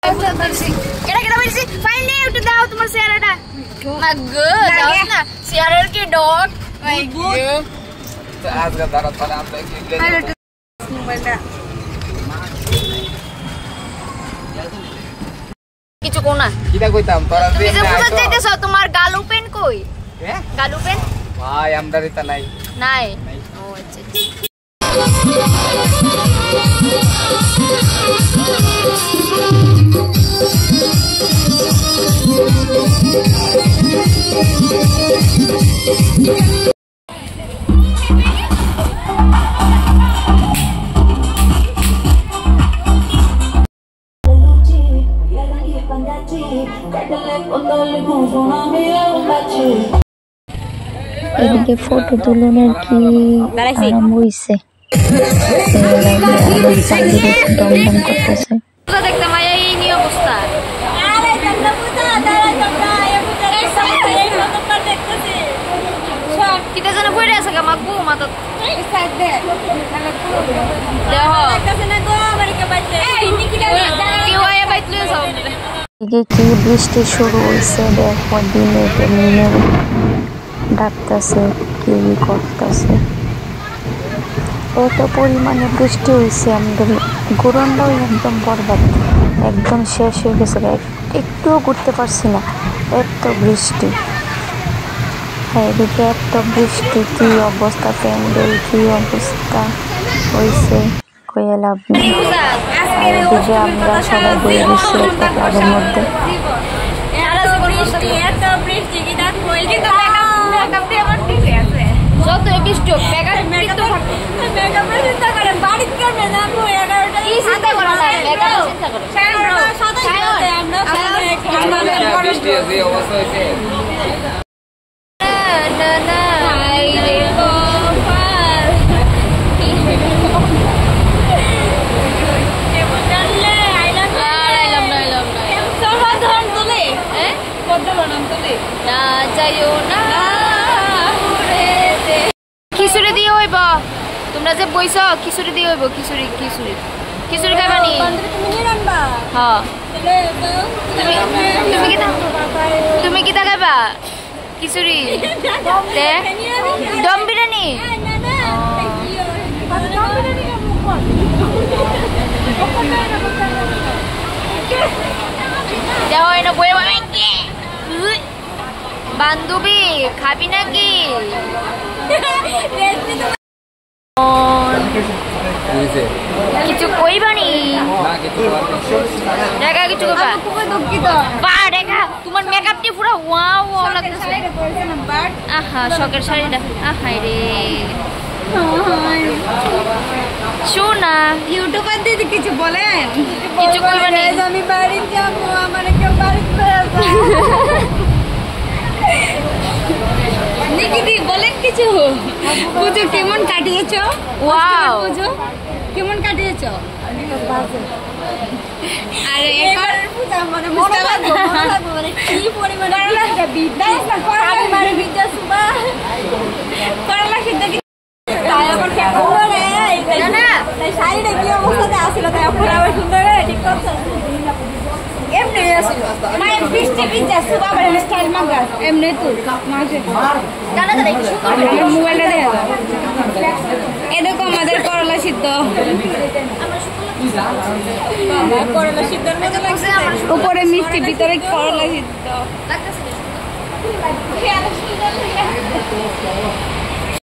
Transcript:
এটা কেডা বলছি ফাইলে উঠে দাও তোমার শেয়ারটা মাগো দাও না শেয়ারের কি ডট মাই গড আজকে দাঁড়া তাহলে আমরা কি মোবাইলটা কিছু কো না কিটা কইতাম তোরা যে বুঝা যাইতেছ তোমার গালু পেন কই হ্যাঁ গালু পেন ভাই আমদারিতা নাই নাই ও আচ্ছা এদিকে ফটো তুলনের কি আরাম হইছে দমদম করতেছে দেখতে মায়া এই নি অবস্থা কিটা জানা পড়ে আছে গা মাগবু মাথা কি বৃষ্টি শুরু হয়েছে দেখো দিনে মিনে ডাকতেছে কেউ করতেছে এত পরিমাণে বৃষ্টি হয়েছে আমাদের ঘুরনটাও একদম বরবাদ একদম শেষ হয়ে গেছে একটুও ঘুরতে পারছি না এত বৃষ্টি হ্যাঁ এদিকে এত বৃষ্টি কি অবস্থা প্যান্ডেল কি অবস্থা হয়েছে কইয়া লাভ নেই এদিকে আমরা সবাই বয়ে দিচ্ছি একটা ক্লাবের মধ্যে যত বৃষ্টি হোক মেকআপ তো মেকআপের চিন্তা করে বাড়িতে কেন না আমি 11টা কি চিন্তা করে না মেকআপ চিন্তা করে আমরা বৃষ্টি আছে অবস্থা হইছে না না আইলে গোপাল কে বললে আইলাম সমাধান তোলে হ্যাঁ কত নাম তোলে না যাইও না খিচুড়ি দিয়ে হইব তোমরা যে বইছো খিচুড়ি দিয়ে হইব খিচুড়ি খাবানি হ্যাঁ তুমি কি খাইবা খিচুড়ি দম বিরিয়ানি বান্ধবী খাবি নাকি কিছু কইবানি দেখা কিছু দেখা তোমার মেকআপটি পুরো ওয়াও লাগতেছে আহা শখের শাড়িটা আহাই রে শোনা ইউটিউবার দিদি কিছু বলেন কিছু কইবানি আমি বাড়ি যাবো আমার কেউ বাড়িতে নিকিদি বলেন কিছু পুজো কেমন কাটিয়েছো ওয়াও পুজো কেমন কাটিয়েছো আরে এবার পূজা মানে মনে লাগবে মানে কি পরিমাণে লাগবে বিদ্যা আমি মানে বিদ্যা সুবা পড়লা সিদ্ধা কি তাই আবার কেমন করে না না তাই শাড়িটা কি অবস্থাতে আছিল তাই আপনি আবার সুন্দর করে ঠিক করছো এমনি আসল মানে বৃষ্টি বিদ্যা সুবা আবার স্টাইল মাগা এমনি তো মাঝে দাদা দাদা একটু মোবাইলটা দেখা দাও এরকম আমাদের করলা সিদ্ধ করলা সিদ্ধর মতো লাগছে উপরে মিষ্টি ভিতরে করলা সিদ্ধ লাগতেছে